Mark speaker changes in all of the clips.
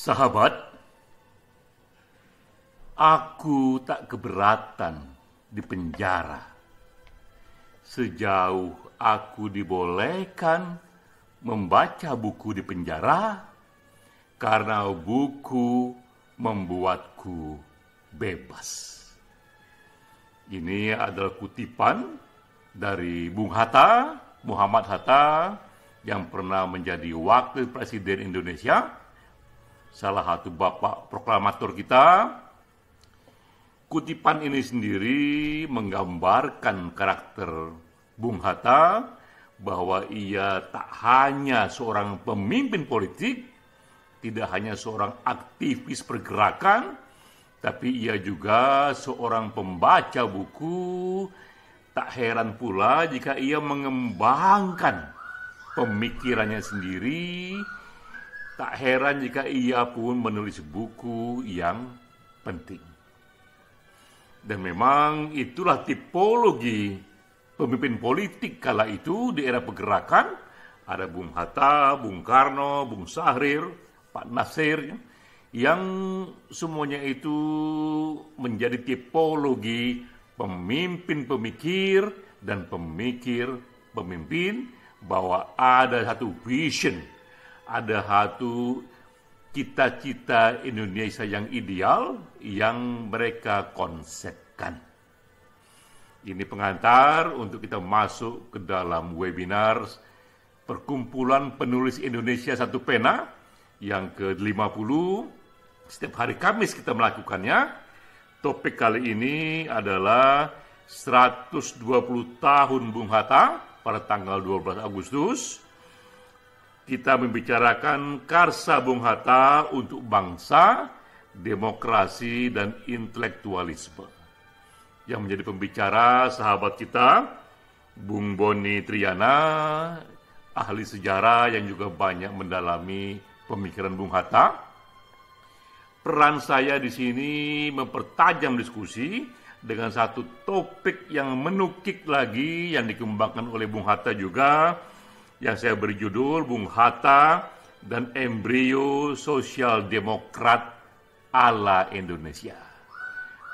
Speaker 1: Sahabat, aku tak keberatan di penjara sejauh aku dibolehkan membaca buku di penjara karena buku membuatku bebas. Ini adalah kutipan dari Bung Hatta, Muhammad Hatta, yang pernah menjadi wakil presiden Indonesia, salah satu bapak proklamator kita. Kutipan ini sendiri menggambarkan karakter Bung Hatta, bahwa ia tak hanya seorang pemimpin politik, tidak hanya seorang aktivis pergerakan, tapi ia juga seorang pembaca buku. Tak heran pula jika ia mengembangkan pemikirannya sendiri. Tak heran jika ia pun menulis buku yang penting. Dan memang itulah tipologi pemimpin politik kala itu di era pergerakan. Ada Bung Hatta, Bung Karno, Bung Sahrir, Pak Nasir, yang semuanya itu menjadi tipologi pemimpin pemikir dan pemikir pemimpin, bahwa ada satu vision, ada satu cita-cita Indonesia yang ideal yang mereka konsepkan. Ini pengantar untuk kita masuk ke dalam webinar Perkumpulan Penulis Indonesia Satu Pena yang ke-50. Setiap hari Kamis kita melakukannya. Topik kali ini adalah 120 tahun Bung Hatta pada tanggal 12 Agustus. Kita membicarakan karsa Bung Hatta untuk bangsa, demokrasi, dan intelektualisme. Yang menjadi pembicara sahabat kita, Bung Boni Triana, ahli sejarah yang juga banyak mendalami pemikiran Bung Hatta. Peran saya di sini mempertajam diskusi dengan satu topik yang menukik lagi yang dikembangkan oleh Bung Hatta juga, yang saya beri judul Bung Hatta dan Embrio Sosial Demokrat ala Indonesia.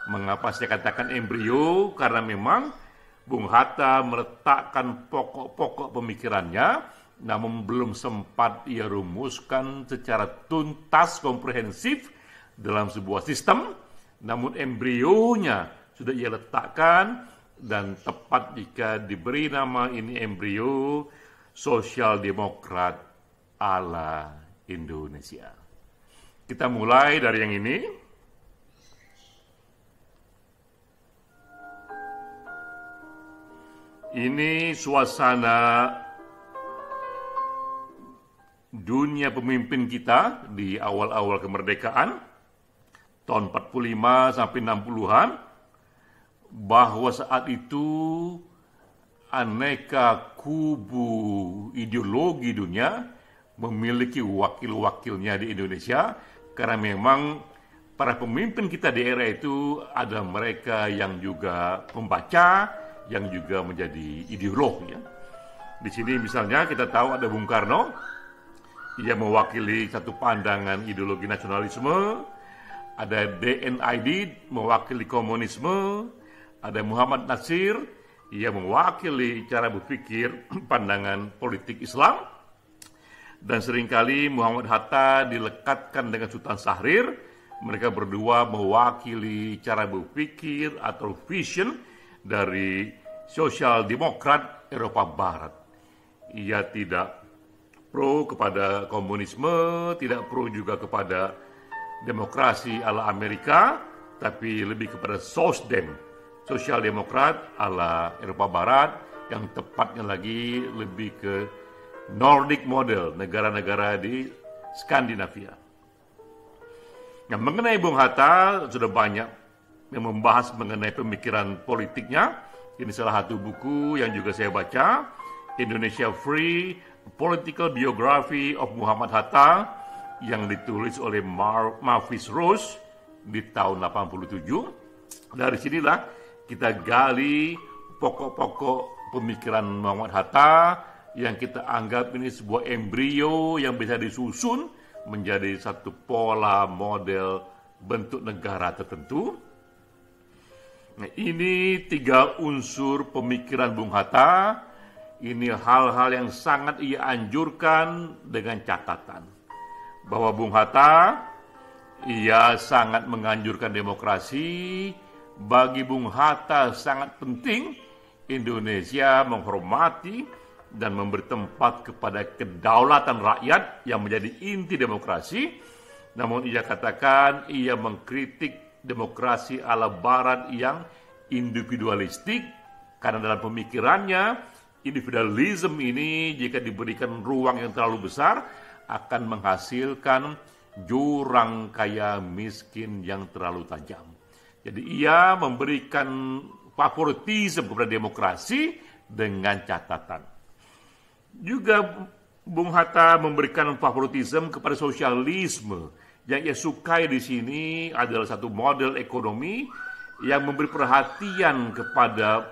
Speaker 1: Mengapa saya katakan embrio? Karena memang Bung Hatta meletakkan pokok-pokok pemikirannya, namun belum sempat ia rumuskan secara tuntas, komprehensif dalam sebuah sistem. Namun embrionya sudah ia letakkan, dan tepat jika diberi nama ini embrio Sosial Demokrat ala Indonesia. Kita mulai dari yang ini. Ini suasana dunia pemimpin kita di awal-awal kemerdekaan, tahun 45 sampai 60-an, bahwa saat itu aneka kubu ideologi dunia memiliki wakil-wakilnya di Indonesia, karena memang para pemimpin kita di era itu ada mereka yang juga pembaca, yang juga menjadi ideolog. Ya. Di sini misalnya kita tahu ada Bung Karno, ia mewakili satu pandangan ideologi nasionalisme. Ada DNID mewakili komunisme. Ada Muhammad Nasir, ia mewakili cara berpikir pandangan politik Islam. Dan seringkali Muhammad Hatta dilekatkan dengan Sultan Sahrir. Mereka berdua mewakili cara berpikir atau vision dari sosial demokrat Eropa Barat. Ia tidak pro kepada komunisme, tidak pro juga kepada demokrasi ala Amerika, tapi lebih kepada sosdem, sosial demokrat ala Eropa Barat, yang tepatnya lagi lebih ke Nordic model, negara-negara di Skandinavia. Nah, mengenai Bung Hatta sudah banyak yang membahas mengenai pemikiran politiknya. Ini salah satu buku yang juga saya baca, Indonesia Free, Political Biography of Muhammad Hatta, yang ditulis oleh Mavis Rose di tahun 87. Dari sinilah kita gali pokok-pokok pemikiran Muhammad Hatta yang kita anggap ini sebuah embrio yang bisa disusun menjadi satu pola model bentuk negara tertentu. Nah, ini 3 unsur pemikiran Bung Hatta. Ini hal-hal yang sangat ia anjurkan dengan catatan bahwa Bung Hatta ia sangat menganjurkan demokrasi. Bagi Bung Hatta sangat penting Indonesia menghormati dan memberi tempat kepada kedaulatan rakyat yang menjadi inti demokrasi. Namun ia katakan ia mengkritik demokrasi ala barat yang individualistik, karena dalam pemikirannya individualisme ini jika diberikan ruang yang terlalu besar akan menghasilkan jurang kaya miskin yang terlalu tajam. Jadi ia memberikan favoritisme kepada demokrasi dengan catatan. Juga Bung Hatta memberikan favoritisme kepada sosialisme. Yang ia sukai di sini adalah satu model ekonomi yang memberi perhatian kepada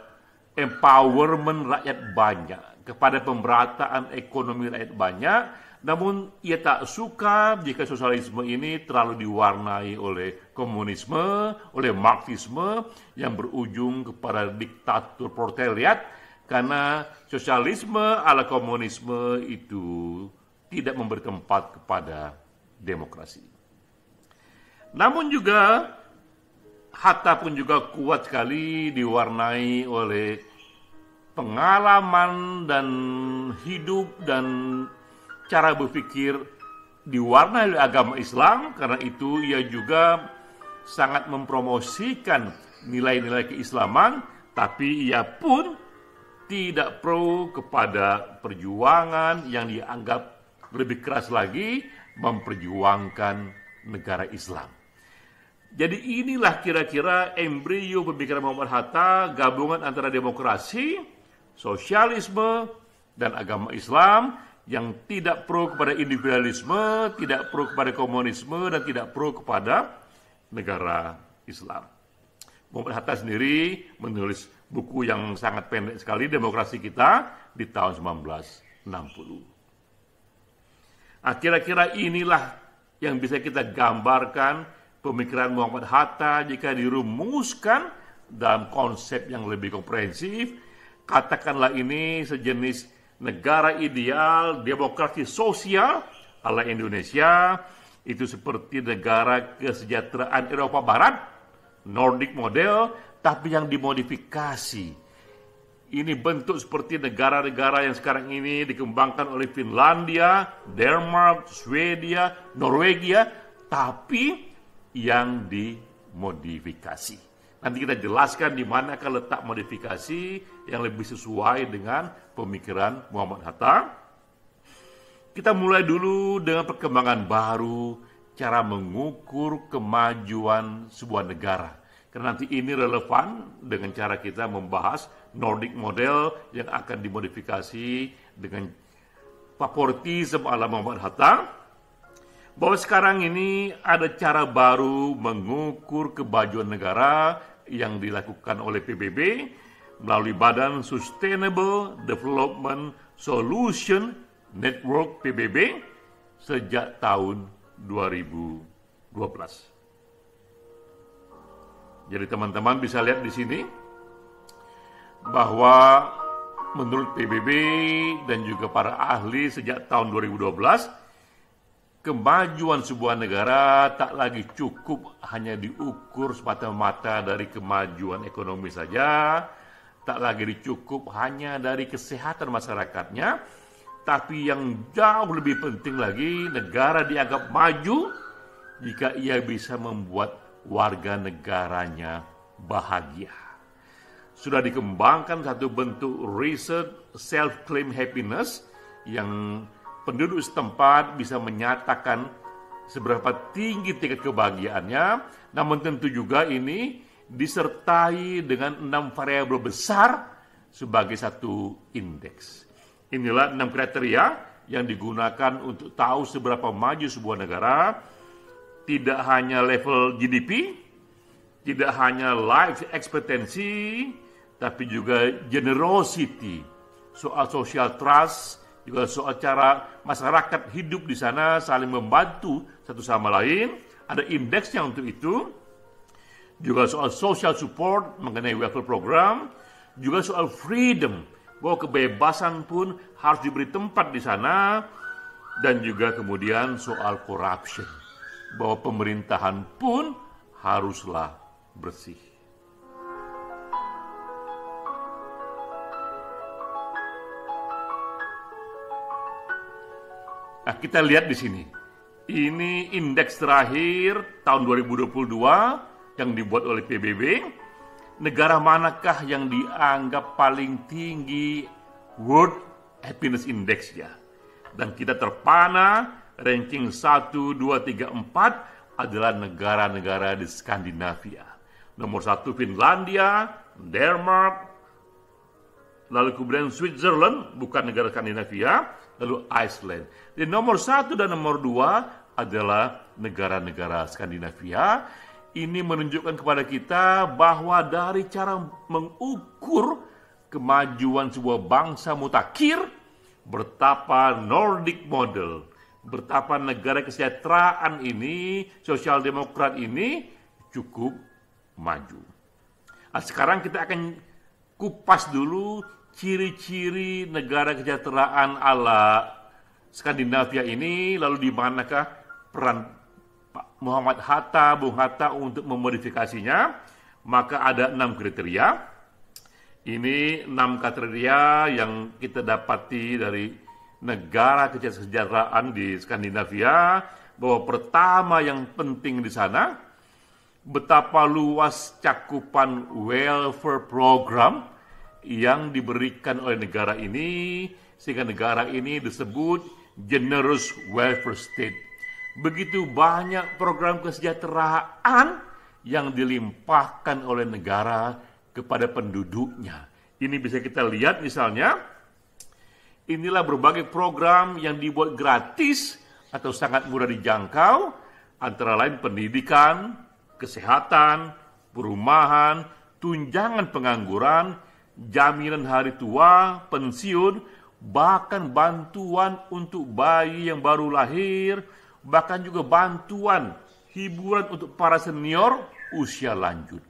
Speaker 1: empowerment rakyat banyak, kepada pemerataan ekonomi rakyat banyak. Namun ia tak suka jika sosialisme ini terlalu diwarnai oleh komunisme, oleh marxisme yang berujung kepada diktatur proletariat, karena sosialisme ala komunisme itu tidak memberi tempat kepada demokrasi. Namun juga Hatta pun juga kuat sekali diwarnai oleh pengalaman dan hidup dan cara berpikir diwarnai oleh agama Islam. Karena itu ia juga sangat mempromosikan nilai-nilai keislaman, tapi ia pun tidak pro kepada perjuangan yang dianggap lebih keras lagi memperjuangkan negara Islam. Jadi inilah kira-kira embrio pemikiran Muhammad Hatta, gabungan antara demokrasi, sosialisme, dan agama Islam yang tidak pro kepada individualisme, tidak pro kepada komunisme, dan tidak pro kepada negara Islam. Muhammad Hatta sendiri menulis buku yang sangat pendek sekali, Demokrasi Kita, di tahun 1960. Kira-kira inilah yang bisa kita gambarkan pemikiran Muhammad Hatta jika dirumuskan dalam konsep yang lebih komprehensif. Katakanlah ini sejenis negara ideal, demokrasi sosial ala Indonesia, itu seperti negara kesejahteraan Eropa Barat, Nordic model, tapi yang dimodifikasi. Ini bentuk seperti negara-negara yang sekarang ini dikembangkan oleh Finlandia, Denmark, Swedia, Norwegia, tapi yang dimodifikasi. Nanti kita jelaskan di manakah letak modifikasi yang lebih sesuai dengan pemikiran Muhammad Hatta. Kita mulai dulu dengan perkembangan baru, cara mengukur kemajuan sebuah negara. Karena nanti ini relevan dengan cara kita membahas Nordic model yang akan dimodifikasi dengan favoritisme ala Muhammad Hatta. Bahwa sekarang ini ada cara baru mengukur kemajuan negara yang dilakukan oleh PBB melalui Badan Sustainable Development Solution Network PBB sejak tahun 2012. Jadi teman-teman bisa lihat di sini bahwa menurut PBB dan juga para ahli sejak tahun 2012, kemajuan sebuah negara tak lagi cukup hanya diukur semata-mata dari kemajuan ekonomi saja, tak lagi dicukup hanya dari kesehatan masyarakatnya, tapi yang jauh lebih penting lagi, negara dianggap maju jika ia bisa membuat warga negaranya bahagia. Sudah dikembangkan satu bentuk riset self-claim happiness yang penduduk setempat bisa menyatakan seberapa tinggi tingkat kebahagiaannya, namun tentu juga ini disertai dengan 6 variabel besar sebagai satu indeks. Inilah 6 kriteria yang digunakan untuk tahu seberapa maju sebuah negara. Tidak hanya level GDP, tidak hanya life expectancy, tapi juga generosity, soal social trust, juga soal cara masyarakat hidup di sana saling membantu satu sama lain, ada indeksnya untuk itu, juga soal social support mengenai welfare program, juga soal freedom, bahwa kebebasan pun harus diberi tempat di sana, dan juga kemudian soal corruption, bahwa pemerintahan pun haruslah bersih. Nah, kita lihat di sini. Ini indeks terakhir tahun 2022 yang dibuat oleh PBB. Negara manakah yang dianggap paling tinggi World Happiness Index-nya? Dan kita terpana ranking 1, 2, 3, 4 adalah negara-negara di Skandinavia. Nomor 1 Finlandia, Denmark, lalu kemudian Switzerland, bukan negara Skandinavia, lalu Iceland. Di nomor 1 dan nomor 2 adalah negara-negara Skandinavia. Ini menunjukkan kepada kita bahwa dari cara mengukur kemajuan sebuah bangsa mutakhir, betapa Nordic model, betapa negara kesejahteraan ini, sosial demokrat ini cukup maju. Nah, sekarang kita akan kupas dulu ciri-ciri negara kesejahteraan ala Skandinavia ini, lalu di manakah peran Pak Muhammad Hatta, Bung Hatta untuk memodifikasinya. Maka ada 6 kriteria. Ini 6 kriteria yang kita dapati dari negara kesejahteraan di Skandinavia, bahwa pertama yang penting di sana, betapa luas cakupan welfare program yang diberikan oleh negara ini, sehingga negara ini disebut generous welfare state. Begitu banyak program kesejahteraan yang dilimpahkan oleh negara kepada penduduknya. Ini bisa kita lihat misalnya, inilah berbagai program yang dibuat gratis atau sangat mudah dijangkau, antara lain pendidikan, kesehatan, perumahan, tunjangan pengangguran, jaminan hari tua, pensiun, bahkan bantuan untuk bayi yang baru lahir, bahkan juga bantuan hiburan untuk para senior usia lanjut.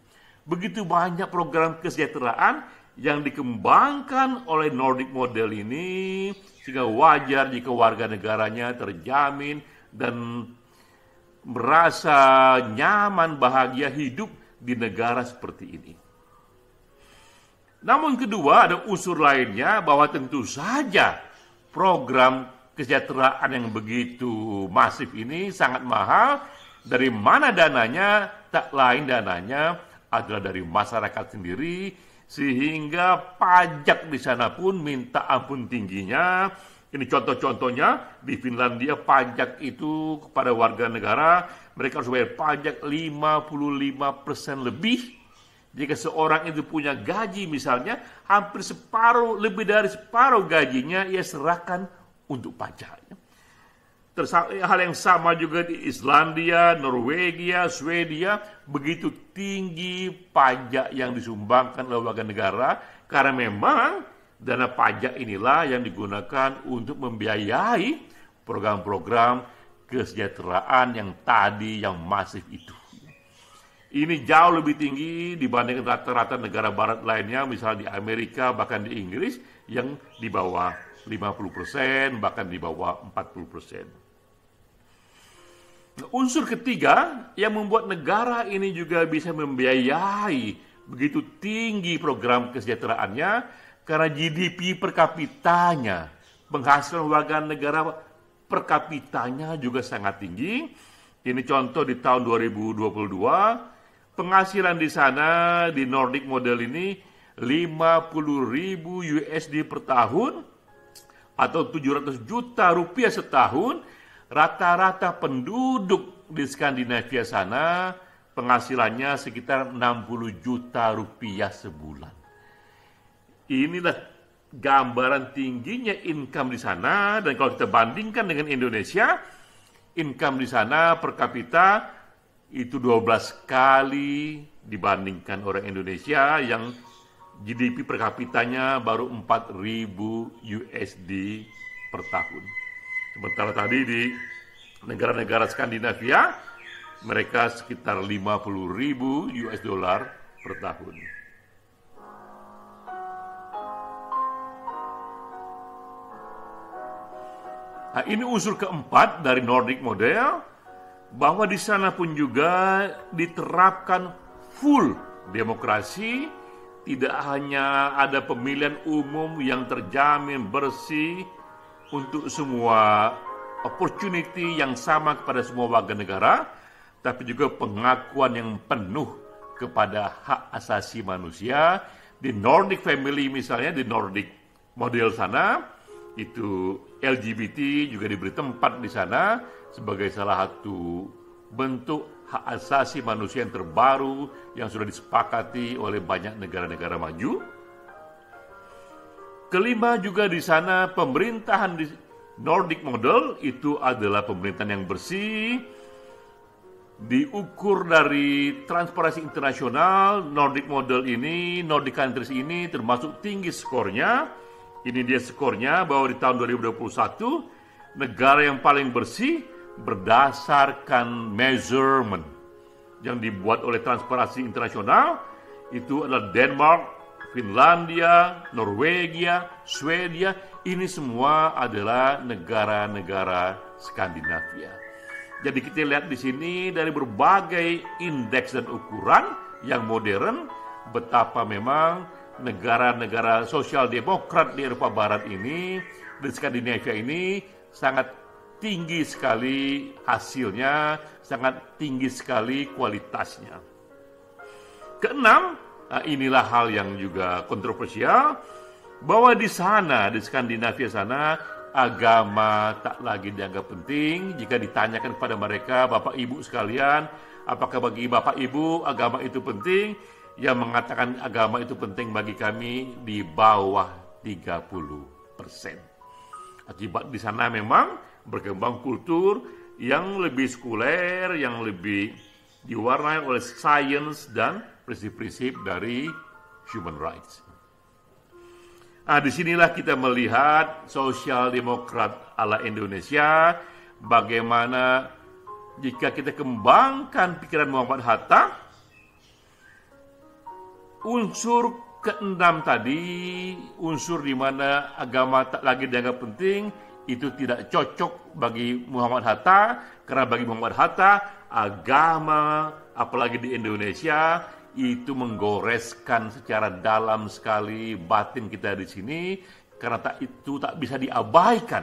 Speaker 1: Begitu banyak program kesejahteraan yang dikembangkan oleh Nordic model ini, sehingga wajar jika warga negaranya terjamin dan merasa nyaman, bahagia hidup di negara seperti ini. Namun kedua, ada unsur lainnya, bahwa tentu saja program kesejahteraan yang begitu masif ini sangat mahal. Dari mana dananya? Tak lain dananya adalah dari masyarakat sendiri, sehingga pajak di sana pun minta ampun tingginya. Ini contoh-contohnya, di Finlandia pajak itu kepada warga negara, mereka harus bayar pajak 55% lebih. Jika seorang itu punya gaji misalnya, hampir separuh, lebih dari separuh gajinya ia serahkan untuk pajak. Hal yang sama juga di Islandia, Norwegia, Swedia, begitu tinggi pajak yang disumbangkan oleh warga negara, karena memang dana pajak inilah yang digunakan untuk membiayai program-program kesejahteraan yang tadi yang masif itu. Ini jauh lebih tinggi dibandingkan rata-rata negara barat lainnya, misalnya di Amerika, bahkan di Inggris, yang di bawah 50%, bahkan di bawah 40%. Nah, unsur ketiga yang membuat negara ini juga bisa membiayai begitu tinggi program kesejahteraannya, karena GDP per kapitanya, penghasilan warga negara per kapitanya juga sangat tinggi. Ini contoh di tahun 2022, penghasilan di sana di Nordic model ini 50.000 USD per tahun atau 700 juta rupiah setahun. Rata-rata penduduk di Skandinavia sana penghasilannya sekitar 60 juta rupiah sebulan. Inilah gambaran tingginya income di sana, dan kalau kita bandingkan dengan Indonesia, income di sana per kapita itu 12 kali dibandingkan orang Indonesia yang GDP per kapitanya baru 4.000 USD per tahun. Sementara tadi di negara-negara Skandinavia, mereka sekitar 50.000 US dollar per tahun. Nah, ini unsur keempat dari Nordic model, bahwa di sana pun juga diterapkan full demokrasi, tidak hanya ada pemilihan umum yang terjamin bersih untuk semua opportunity yang sama kepada semua warga negara, tapi juga pengakuan yang penuh kepada hak asasi manusia. Di Nordic family misalnya, di Nordic model sana, itu LGBT juga diberi tempat di sana sebagai salah satu bentuk hak asasi manusia yang terbaru yang sudah disepakati oleh banyak negara-negara maju. Kelima, juga di sana pemerintahan di Nordic model itu adalah pemerintahan yang bersih, diukur dari Transparansi Internasional. Nordic model ini, Nordic countries ini termasuk tinggi skornya. Ini dia skornya, bahwa di tahun 2021 negara yang paling bersih berdasarkan measurement yang dibuat oleh Transparansi Internasional itu adalah Denmark, Finlandia, Norwegia, Swedia. Ini semua adalah negara-negara Skandinavia. Jadi kita lihat di sini dari berbagai indeks dan ukuran yang modern, betapa memang negara-negara sosial demokrat di Eropa Barat ini, di Skandinavia ini sangat tinggi sekali hasilnya, sangat tinggi sekali kualitasnya. Keenam, inilah hal yang juga kontroversial, bahwa di sana, di Skandinavia sana, agama tak lagi dianggap penting. Jika ditanyakan kepada mereka, Bapak Ibu sekalian, apakah bagi Bapak Ibu agama itu penting? Yang mengatakan agama itu penting bagi kami di bawah 30%. Akibat di sana memang berkembang kultur yang lebih sekuler, yang lebih diwarnai oleh sains dan prinsip-prinsip dari human rights. Nah, disinilah kita melihat sosial demokrat ala Indonesia, bagaimana jika kita kembangkan pikiran Muhammad Hatta, unsur keenam tadi, unsur di mana agama tak lagi dianggap penting, itu tidak cocok bagi Muhammad Hatta, karena bagi Muhammad Hatta, agama, apalagi di Indonesia, itu menggoreskan secara dalam sekali batin kita di sini, karena itu tak bisa diabaikan.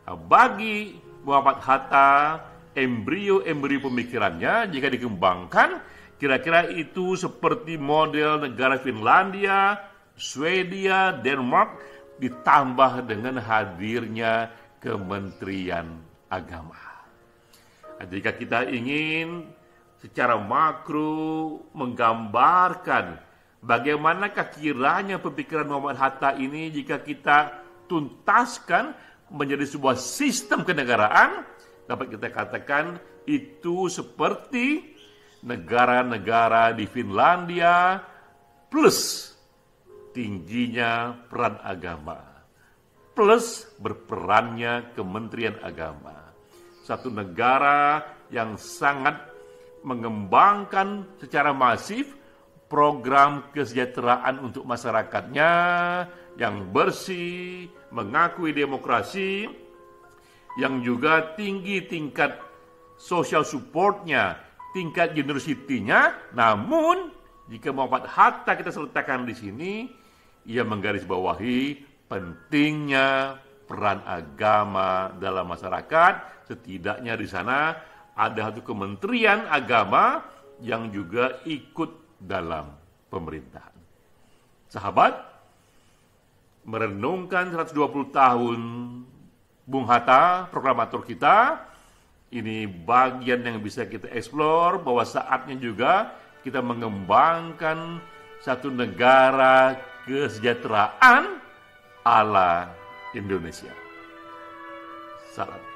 Speaker 1: Bagi Muhammad Hatta, embrio-embrio pemikirannya, jika dikembangkan, kira-kira itu seperti model negara Finlandia, Swedia, Denmark, ditambah dengan hadirnya Kementerian Agama. Nah, jika kita ingin secara makro menggambarkan bagaimanakah kiranya pemikiran Muhammad Hatta ini jika kita tuntaskan menjadi sebuah sistem kenegaraan, dapat kita katakan itu seperti negara-negara di Finlandia plus tingginya peran agama, plus berperannya Kementerian Agama. Satu negara yang sangat mengembangkan secara masif program kesejahteraan untuk masyarakatnya yang bersih, mengakui demokrasi, yang juga tinggi tingkat social supportnya, tingkat generosity-nya. Namun jika Muhammad Hatta kita letakkan di sini, ia menggarisbawahi pentingnya peran agama dalam masyarakat. Setidaknya di sana ada satu kementerian agama yang juga ikut dalam pemerintahan. Sahabat, merenungkan 120 tahun Bung Hatta, proklamator kita, ini bagian yang bisa kita eksplor, bahwa saatnya juga kita mengembangkan satu negara kesejahteraan ala Indonesia. Salam.